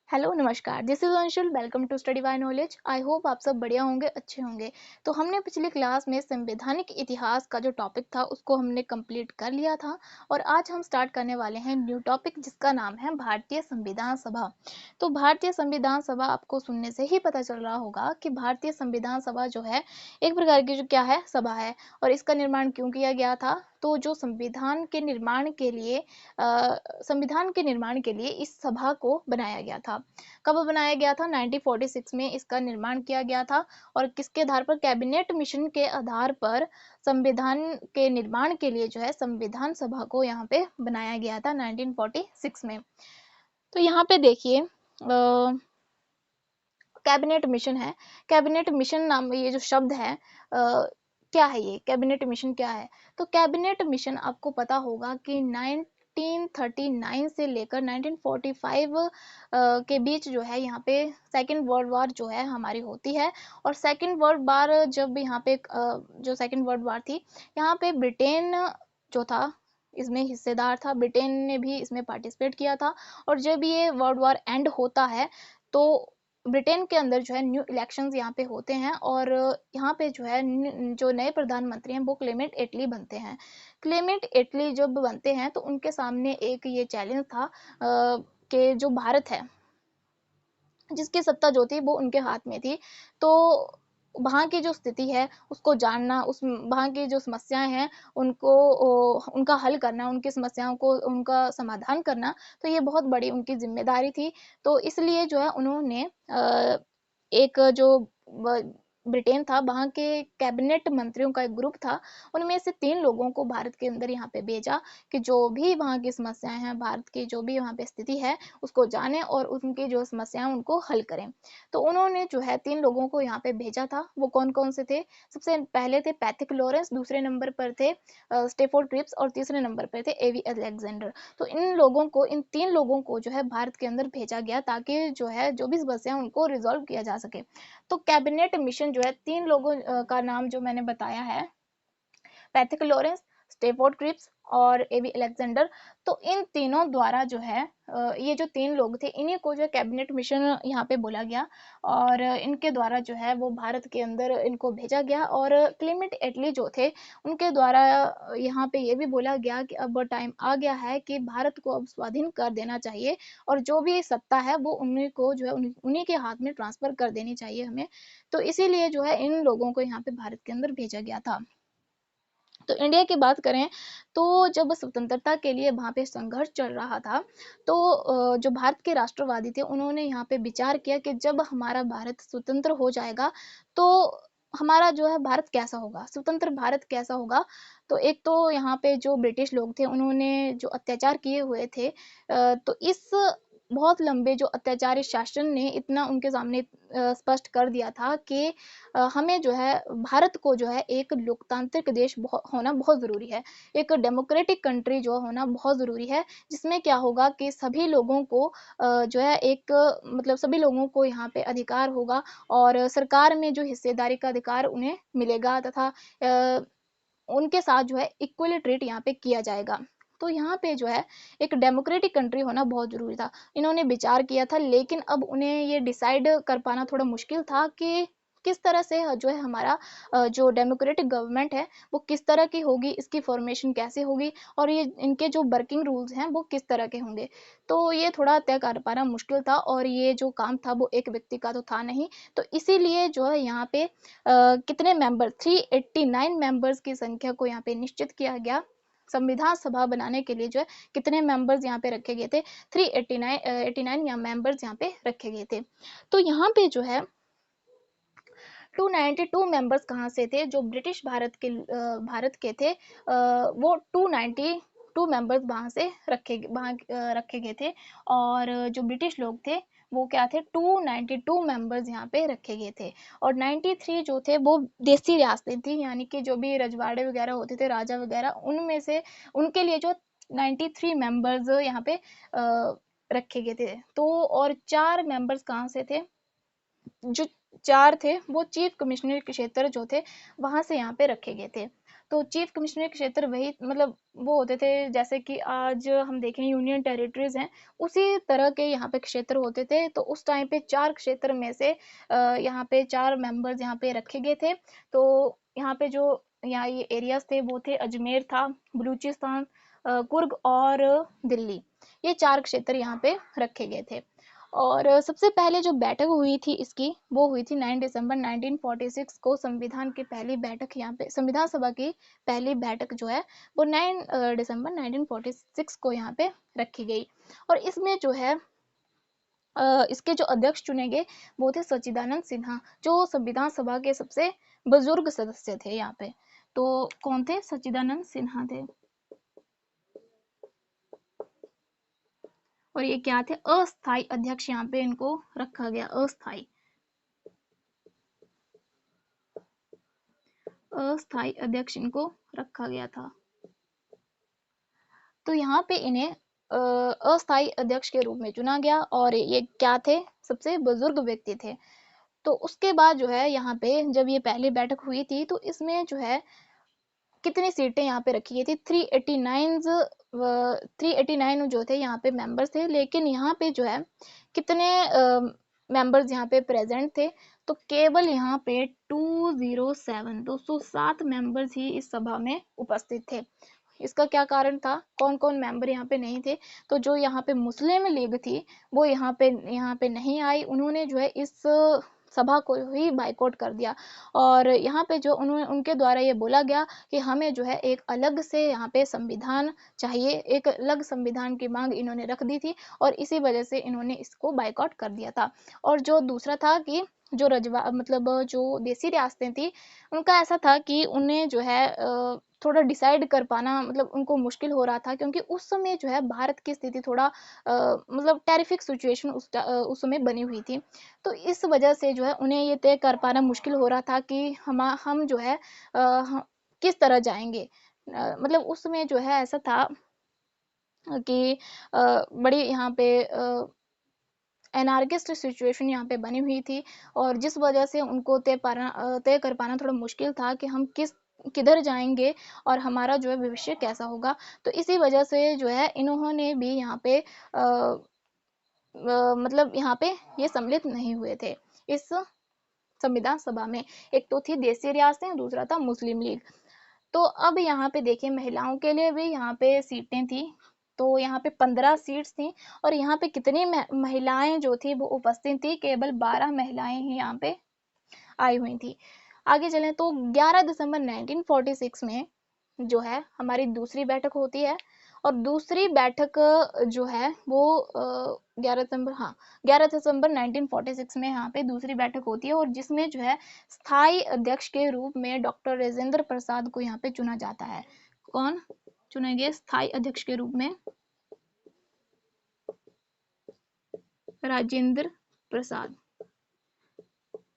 Hello नमस्कार, this is Anshul. Welcome to study by knowledge. I hope आप सब बढ़िया होंगे, अच्छे होंगे। तो हमने पिछली क्लास में संवैधानिक इतिहास का जो टॉपिक था उसको हमने कंप्लीट कर लिया था और आज हम स्टार्ट करने वाले हैं न्यू टॉपिक जिसका नाम है भारतीय संविधान सभा। तो भारतीय संविधान सभा आपको सुनने से ही पता चल रहा होगा कि भारतीय संविधान सभा जो है एक प्रकार की जो क्या है सभा है। और इसका निर्माण क्यों किया गया था? तो जो संविधान के निर्माण के लिए इस सभा को बनाया गया था। कब बनाया गया था? 1946 में इसका निर्माण किया गया था। और किसके आधार पर? कैबिनेट मिशन के आधार पर संविधान के निर्माण के लिए जो है संविधान सभा को यहाँ पे बनाया गया था 1946 में। तो यहाँ पे देखिए कैबिनेट मिशन है। कैबिनेट मिशन नाम ये जो शब्द है क्या है? ये कैबिनेट मिशन क्या है? तो कैबिनेट मिशन आपको पता होगा कि 1939 से लेकर 1945 के बीच जो है यहाँ पे सेकेंड वर्ल्ड वार जो है हमारी होती है। और सेकेंड वर्ल्ड वार जब यहाँ पे जो सेकेंड वर्ल्ड वार थी, यहाँ पे ब्रिटेन जो था इसमें हिस्सेदार था। ब्रिटेन ने भी इसमें पार्टिसिपेट किया था। और जब ये वर्ल्ड वार एंड होता है तो ब्रिटेन के अंदर जो है न्यू इलेक्शंस यहाँ पे होते हैं और यहाँ पे जो है जो नए प्रधानमंत्री हैं वो क्लेमेंट एटली बनते हैं। क्लेमेंट एटली जब बनते हैं तो उनके सामने एक ये चैलेंज था कि जो भारत है जिसकी सत्ता जो थी वो उनके हाथ में थी। तो वहाँ की जो स्थिति है उसको जानना, उस वहाँ की जो समस्याएं हैं उनको उनका हल करना, उनकी समस्याओं को उनका समाधान करना, तो ये बहुत बड़ी उनकी जिम्मेदारी थी। तो इसलिए जो है उन्होंने एक जो ब्रिटेन था वहाँ के कैबिनेट मंत्रियों का एक ग्रुप था, उनमें से 3 लोगों को भारत के अंदर यहाँ पे भेजा कि जो भी वहाँ की समस्याएं हैं, भारत की जो भी वहाँ पे स्थिति है उसको जाने और उनकी जो समस्याएं उनको हल करें। तो उन्होंने जो है 3 लोगों को यहाँ पे भेजा था। वो कौन कौन से थे? सबसे पहले थे पैथिक लॉरेंस, दूसरे नंबर पर थे स्टेफोर्ड क्रिप्स और तीसरे नंबर पर थे एवी अलेक्जेंडर। तो इन 3 लोगों को जो है भारत के अंदर भेजा गया ताकि जो है जो भी समस्या उनको रिजॉल्व किया जा सके। तो कैबिनेट मिशन जो है 3 लोगों का नाम जो मैंने बताया है, पैथिक लॉरेंस, स्टेफोर्ड क्रिप्स और एवी अलेक्जेंडर। तो इन तीनों द्वारा जो है ये जो 3 लोग थे इन्हीं को जो कैबिनेट मिशन यहाँ पे बोला गया और इनके द्वारा जो है वो भारत के अंदर इनको भेजा गया। और क्लेमेंट एटली जो थे उनके द्वारा यहाँ पे ये भी बोला गया कि अब टाइम आ गया है कि भारत को अब स्वाधीन कर देना चाहिए और जो भी सत्ता है वो उन्हीं को जो है उन्हीं के हाथ में ट्रांसफर कर देनी चाहिए हमें। तो इसीलिए जो है इन लोगों को यहाँ पे भारत के अंदर भेजा गया था। तो इंडिया की बात करें तो जब स्वतंत्रता के लिए वहाँ पे संघर्ष चल रहा था तो जो भारत के राष्ट्रवादी थे उन्होंने यहाँ पे विचार किया कि जब हमारा भारत स्वतंत्र हो जाएगा तो हमारा जो है भारत कैसा होगा, स्वतंत्र भारत कैसा होगा। तो एक तो यहाँ पे जो ब्रिटिश लोग थे उन्होंने जो अत्याचार किए हुए थे तो इस बहुत लंबे जो अत्याचारी शासन ने इतना उनके सामने स्पष्ट कर दिया था कि हमें जो है भारत को जो है एक लोकतांत्रिक देश होना बहुत ज़रूरी है, एक डेमोक्रेटिक कंट्री जो होना बहुत ज़रूरी है, जिसमें क्या होगा कि सभी लोगों को जो है एक मतलब सभी लोगों को यहाँ पे अधिकार होगा और सरकार में जो हिस्सेदारी का अधिकार उन्हें मिलेगा तथा उनके साथ जो है इक्वली ट्रीट यहाँ पे किया जाएगा। तो यहाँ पे जो है एक डेमोक्रेटिक कंट्री होना बहुत ज़रूरी था। इन्होंने विचार किया था लेकिन अब उन्हें ये डिसाइड कर पाना थोड़ा मुश्किल था कि किस तरह से जो है हमारा जो डेमोक्रेटिक गवर्नमेंट है वो किस तरह की होगी, इसकी फॉर्मेशन कैसे होगी और ये इनके जो वर्किंग रूल्स हैं वो किस तरह के होंगे। तो ये थोड़ा तय कर पाना मुश्किल था और ये जो काम था वो एक व्यक्ति का तो था नहीं। तो इसीलिए जो है यहाँ पे कितने मेंबर 389 मेंबर्स की संख्या को यहाँ पे निश्चित किया गया। संविधान सभा बनाने के लिए जो है कितने मेंबर्स यहाँ पे रखे गए थे? 389 या मेंबर्स यहाँ पे रखे गए थे। तो यहाँ पे जो है 292 मेंबर्स कहाँ से थे? जो ब्रिटिश भारत के थे वो 292 मेंबर्स वहाँ रखे गए थे। और जो ब्रिटिश लोग थे वो क्या थे? 292 मेंबर्स यहाँ पे रखे गए थे। और 93 जो थे वो देसी रियासतें थी, यानी कि जो भी रजवाड़े वगैरह होते थे, राजा वगैरह, उनमें से उनके लिए जो 93 मेंबर्स यहाँ पे रखे गए थे। तो और 4 मेंबर्स कहाँ से थे? जो 4 थे वो चीफ कमिश्नर के क्षेत्र जो थे वहां से यहाँ पे रखे गए थे। तो चीफ कमिश्नर के क्षेत्र वही मतलब वो होते थे जैसे कि आज हम देखें यूनियन टेरिटरीज हैं, उसी तरह के यहाँ पे क्षेत्र होते थे। तो उस टाइम पे 4 क्षेत्र में से यहाँ पे 4 मेंबर्स यहाँ पे रखे गए थे। तो यहाँ पे जो यहाँ ये एरियाज थे वो थे अजमेर था, बलूचिस्तान, कुर्ग और दिल्ली। ये 4 क्षेत्र यहाँ पे रखे गए थे। और सबसे पहले जो बैठक हुई थी इसकी वो हुई थी 9 दिसंबर 1946 को। संविधान की पहली बैठक यहाँ पे संविधान सभा की पहली बैठक जो है वो 9 दिसंबर 1946 को यहाँ पे रखी गई। और इसमें जो है इसके जो अध्यक्ष चुने गए वो थे सच्चिदानंद सिन्हा, जो संविधान सभा के सबसे बुजुर्ग सदस्य थे यहाँ पे। तो कौन थे? सच्चिदानंद सिन्हा थे। और ये क्या थे? अस्थाई अध्यक्ष यहाँ पे इनको रखा गया, अस्थाई अस्थाई अध्यक्ष इनको रखा गया था। तो यहाँ पे इन्हें अस्थाई अध्यक्ष के रूप में चुना गया और ये क्या थे? सबसे बुजुर्ग व्यक्ति थे। तो उसके बाद जो है यहाँ पे जब ये पहली बैठक हुई थी तो इसमें जो है कितनी सीटें यहाँ पे रखी गई थी? 389 जो थे यहाँ पे मेंबर्स थे। लेकिन यहाँ पे जो है कितने मेंबर्स यहाँ पे प्रेजेंट थे? तो केवल यहाँ पे 207 मेंबर्स ही इस सभा में उपस्थित थे। इसका क्या कारण था? कौन कौन मेंबर यहाँ पे नहीं थे? तो जो यहाँ पे मुस्लिम लीग थी वो यहाँ पे नहीं आई। उन्होंने जो है इस सभा को ही बाइकआउट कर दिया। और यहाँ पे जो उनके द्वारा ये बोला गया कि हमें जो है एक अलग से यहाँ पे संविधान चाहिए, एक अलग संविधान की मांग इन्होंने रख दी थी और इसी वजह से इन्होंने इसको बाइकआउट कर दिया था। और जो दूसरा था कि जो रजवा मतलब जो देसी रियासतें थी उनका ऐसा था कि उन्हें जो है थोड़ा डिसाइड कर पाना मतलब उनको मुश्किल हो रहा था, क्योंकि उस समय जो है भारत की स्थिति थोड़ा मतलब टेरिफिक सिचुएशन उस समय बनी हुई थी। तो इस वजह से जो है उन्हें ये तय कर पाना मुश्किल हो रहा था कि हम जो है किस तरह जाएंगे। मतलब उस समय जो है ऐसा था कि बड़ी यहाँ पे एनार्किस्ट सिचुएशन यहाँ पे बनी हुई थी और जिस वजह से उनको तय कर पाना थोड़ा मुश्किल था कि हम किधर जाएंगे और हमारा जो है भविष्य कैसा होगा। तो इसी वजह से जो है इन्होंने भी यहाँ पे मतलब यहाँ पे ये सम्मिलित नहीं हुए थे इस संविधान सभा में। एक तो थी देसी रियासतें, दूसरा था मुस्लिम लीग। तो अब यहाँ पे देखिए महिलाओं के लिए भी यहाँ पे सीटें थी। तो यहाँ पे 15 सीट्स थी और यहाँ पे कितनी महिलाएं जो थी वो उपस्थित थी? केवल 12 महिलाएं ही यहाँ पे आई हुई थी। आगे चलें तो 11 दिसंबर 1946 में जो है हमारी दूसरी बैठक होती है। और दूसरी बैठक जो है वो 11 दिसंबर 1946 में यहाँ पे दूसरी बैठक होती है और जिसमें जो है स्थायी अध्यक्ष के रूप में डॉक्टर राजेंद्र प्रसाद को यहाँ पे चुना जाता है। कौन चुने गए स्थायी अध्यक्ष के रूप में? राजेंद्र प्रसाद,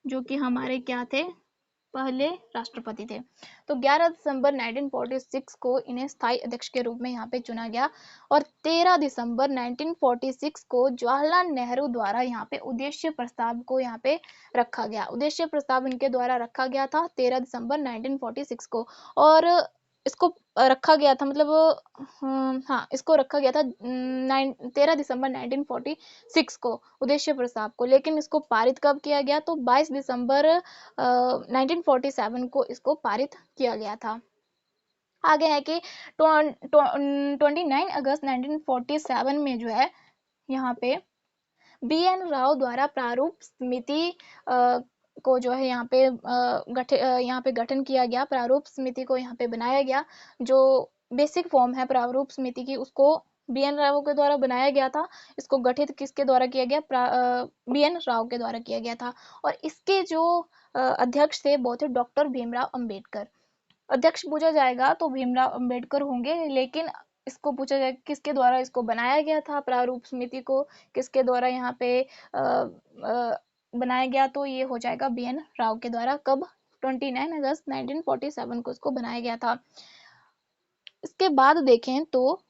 जो कि हमारे क्या थे? पहले राष्ट्रपति थे। तो 11 दिसंबर 1946 को इन्हें स्थायी अध्यक्ष के रूप में यहाँ पे चुना गया और 13 दिसंबर 1946 को जवाहरलाल नेहरू द्वारा यहाँ पे उद्देश्य प्रस्ताव को यहाँ पे रखा गया। उद्देश्य प्रस्ताव इनके द्वारा रखा गया था 13 दिसंबर 1946 को। और इसको रखा गया था मतलब हाँ इसको रखा गया था 13 दिसंबर 1946 को उद्देश्य प्रस्ताव को। लेकिन इसको पारित कब किया गया? तो 22 दिसंबर 1947 को इसको पारित किया गया था। आगे है कि 29 अगस्त 1947 में जो है यहाँ पे BN राव द्वारा प्रारूप समिति को जो है यहाँ पे गठन किया गया। प्रारूप समिति को यहाँ पे बनाया गया। जो बेसिक फॉर्म है प्रारूप समिति की उसको BN राव के द्वारा बनाया गया था। इसको गठित किसके द्वारा किया गया? BN राव के द्वारा किया गया था। और इसके जो अध्यक्ष थे वो थे डॉक्टर भीमराव अंबेडकर। अध्यक्ष पूछा जाएगा तो भीमराव अंबेडकर होंगे, लेकिन इसको पूछा जाए किसके द्वारा इसको बनाया गया था, प्रारूप समिति को किसके द्वारा यहाँ पे बनाया गया? तो ये हो जाएगा BN राव के द्वारा। कब? 29 अगस्त 1947 को इसको बनाया गया था। इसके बाद देखें तो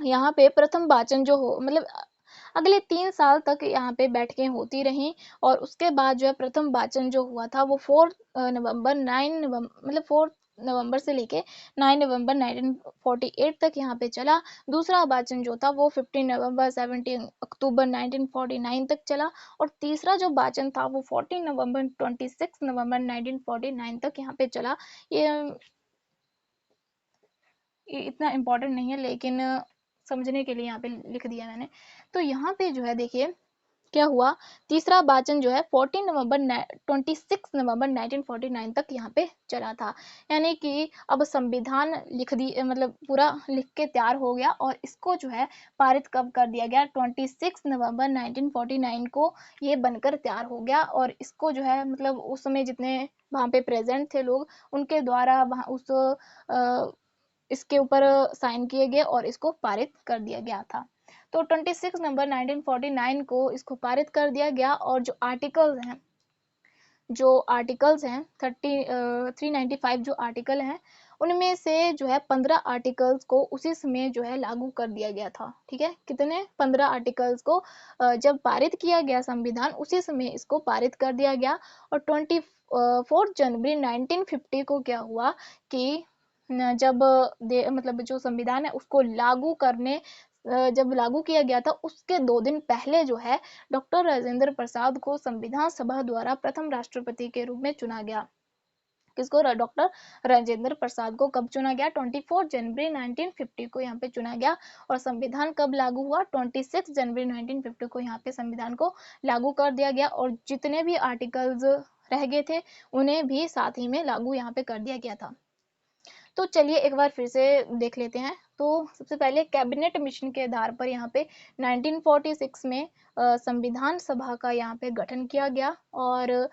यहाँ पे प्रथम वाचन जो हो मतलब अगले 3 साल तक यहाँ पे बैठकें होती रहीं और उसके बाद जो है प्रथम वाचन जो हुआ था वो 4 नवंबर 9 नवंबर मतलब 4 नवंबर से लेके 9 नवंबर 1948 तक यहाँ पे चला। दूसरा वाचन जो था वो 15 नवंबर 17 अक्टूबर 1949 तक चला। और तीसरा जो वाचन था वो 14 नवंबर 26 नवंबर 1949 तक यहाँ पे चला। ये इतना इम्पोर्टेंट नहीं है, लेकिन समझने के लिए यहाँ पे लिख दिया मैंने। तो यहाँ पे जो है देखिए क्या हुआ, तीसरा वाचन जो है 14 नवंबर 26 नवंबर 1949 तक यहाँ पे चला था। यानी कि अब संविधान लिख दी, मतलब पूरा लिख के तैयार हो गया, और इसको जो है पारित कब कर दिया गया, 26 नवंबर 1949 को ये बनकर तैयार हो गया। और इसको जो है मतलब उस समय जितने वहाँ पे प्रेजेंट थे लोग, उनके द्वारा वहाँ उस इसके ऊपर साइन किए गए और इसको पारित कर दिया गया था। तो 26 नवंबर 1949 को इसको पारित कर दिया गया। और जो आर्टिकल्स हैं 395 जो आर्टिकल हैं, उनमें से जो है 15 आर्टिकल्स को उसी समय जो है लागू कर दिया गया था। ठीक है, कितने, 15 आर्टिकल्स को जब पारित किया गया संविधान, उसी समय इसको पारित कर दिया गया। और 24 जनवरी 1950 को क्या हुआ कि जब मतलब जो संविधान है उसको जब लागू किया गया था, उसके 2 दिन पहले जो है डॉक्टर राजेंद्र प्रसाद को संविधान सभा द्वारा प्रथम राष्ट्रपति के रूप में चुना गया। किसको, डॉक्टर राजेंद्र प्रसाद को कब चुना गया, 24 जनवरी 1950 को यहाँ पे चुना गया। और संविधान कब लागू हुआ, 26 जनवरी 1950 को यहाँ पे संविधान को लागू कर दिया गया। और जितने भी आर्टिकल्स रह गए थे उन्हें भी साथ ही में लागू यहाँ पे कर दिया गया था। तो चलिए एक बार फिर से देख लेते हैं। तो सबसे पहले कैबिनेट मिशन के आधार पर यहाँ पे 1946 में संविधान सभा का यहाँ पे गठन किया गया। और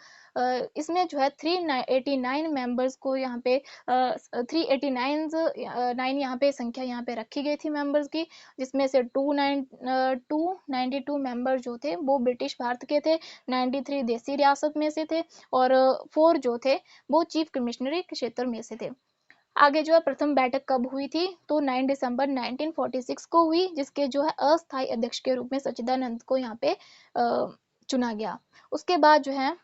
इसमें जो है 389 मेंबर्स को यहाँ पे 389 यहाँ पे संख्या यहाँ पे रखी गई थी मेंबर्स की, जिसमें से 292 मेंबर जो थे वो ब्रिटिश भारत के थे, 93 देसी रियासत में से थे, और 4 जो थे वो चीफ कमिश्नरी क्षेत्र में से थे। आगे जो है प्रथम बैठक कब हुई थी, तो 9 दिसंबर 1946 को हुई, जिसके जो है अस्थायी अध्यक्ष के रूप में सच्चिदानंद को यहाँ पे चुना गया। उसके बाद जो है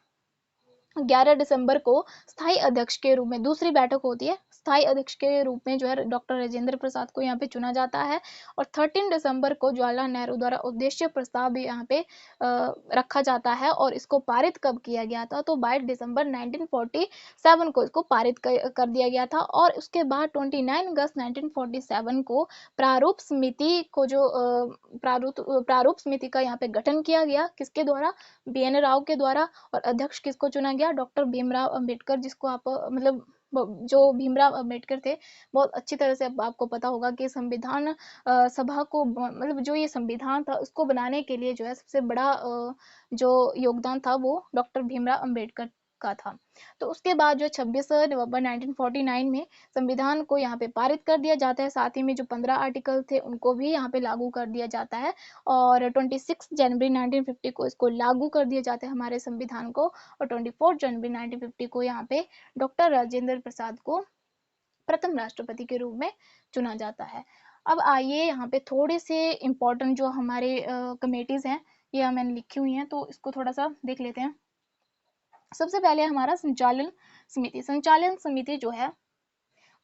11 दिसंबर को स्थायी अध्यक्ष के रूप में दूसरी बैठक होती है, स्थायी अध्यक्ष के रूप में जो है डॉक्टर राजेंद्र प्रसाद को यहाँ पे चुना जाता है। और 13 दिसंबर को जवाहरलाल नेहरू द्वारा उद्देश्य प्रस्ताव भी यहाँ पे रखा जाता है। और इसको पारित कब किया गया था, तो 22 दिसंबर 1947 को इसको पारित कर दिया गया था। और उसके बाद 29 अगस्त 1947 को प्रारूप समिति को जो प्रारूप समिति का यहाँ पे गठन किया गया, किसके द्वारा, BN राव के द्वारा। और अध्यक्ष किसको चुना गया, डॉक्टर भीमराव अंबेडकर, जिसको आप मतलब जो भीमराव अंबेडकर थे, बहुत अच्छी तरह से आपको पता होगा कि संविधान सभा को मतलब जो ये संविधान था उसको बनाने के लिए जो है सबसे बड़ा जो योगदान था वो डॉक्टर भीमराव अंबेडकर का था। तो उसके बाद जो 26 नवंबर 1949 में संविधान को यहाँ पे पारित कर दिया जाता है। साथ ही में जो 15 आर्टिकल थे उनको भी यहाँ पे लागू कर दिया जाता है। और 26 जनवरी 1950 को इसको लागू कर दिया जाता है हमारे संविधान को। और 24 जनवरी 1950 को यहाँ पे डॉक्टर राजेंद्र प्रसाद को प्रथम राष्ट्रपति के रूप में चुना जाता है। अब आइए यहाँ पे थोड़े से इम्पोर्टेंट जो हमारे कमेटीज हैं ये मैंने लिखी हुई हैं, तो इसको थोड़ा सा देख लेते हैं। सबसे पहले हमारा संचालन समिति जो है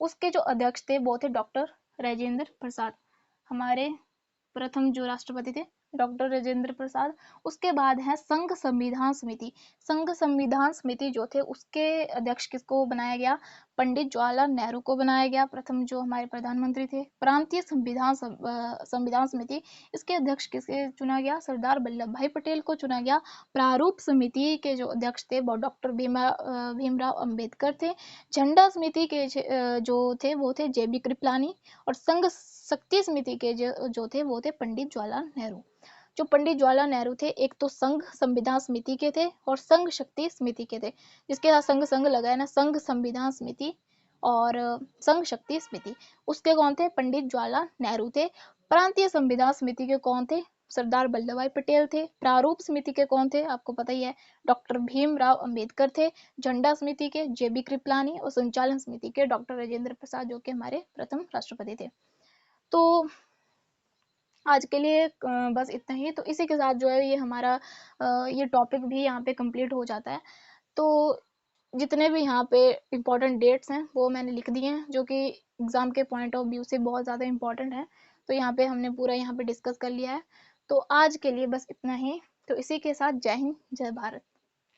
उसके जो अध्यक्ष थे वो थे डॉक्टर राजेंद्र प्रसाद, हमारे प्रथम जो राष्ट्रपति थे डॉक्टर राजेंद्र प्रसाद। उसके बाद है संघ संविधान समिति जो थे उसके अध्यक्ष किसको बनाया गया, पंडित जवाहरलाल नेहरू को बनाया गया, प्रथम जो हमारे प्रधानमंत्री थे। प्रांतीय संविधान समिति, इसके अध्यक्ष किसे चुना गया, सरदार वल्लभ भाई पटेल को चुना गया। प्रारूप समिति के जो अध्यक्ष थे वो डॉक्टर भीमराव अंबेडकर थे। झंडा समिति के जो थे वो थे JB कृपलानी। और संघ शक्ति समिति के जो थे वो थे पंडित जवाहरलाल नेहरू। जो पंडित जवाहरलाल नेहरू थे एक तो संघ संविधान समिति के थे और संघ शक्ति समिति के थे, जिसके साथ संघ संघ लगा है ना, संघ संविधान समिति और संघ शक्ति समिति। उसके कौन थे, पंडित जवाहरलाल नेहरू थे। प्रांतीय संविधान समिति के कौन थे, सरदार वल्लभ भाई पटेल थे। प्रारूप समिति के कौन थे, आपको पता ही है, डॉक्टर भीमराव अंबेडकर थे। झंडा समिति के JB कृपलानी और संचालन समिति के डॉक्टर राजेंद्र प्रसाद, जो कि हमारे प्रथम राष्ट्रपति थे। तो आज के लिए बस इतना ही। तो इसी के साथ जो है ये हमारा ये टॉपिक भी यहाँ पे कंप्लीट हो जाता है। तो जितने भी यहाँ पे इम्पोर्टेंट डेट्स हैं वो मैंने लिख दिए हैं, जो कि एग्ज़ाम के पॉइंट ऑफ व्यू से बहुत ज़्यादा इम्पोर्टेंट है। तो यहाँ पे हमने पूरा यहाँ पे डिस्कस कर लिया है। तो आज के लिए बस इतना ही। तो इसी के साथ जय हिंद, जय भारत।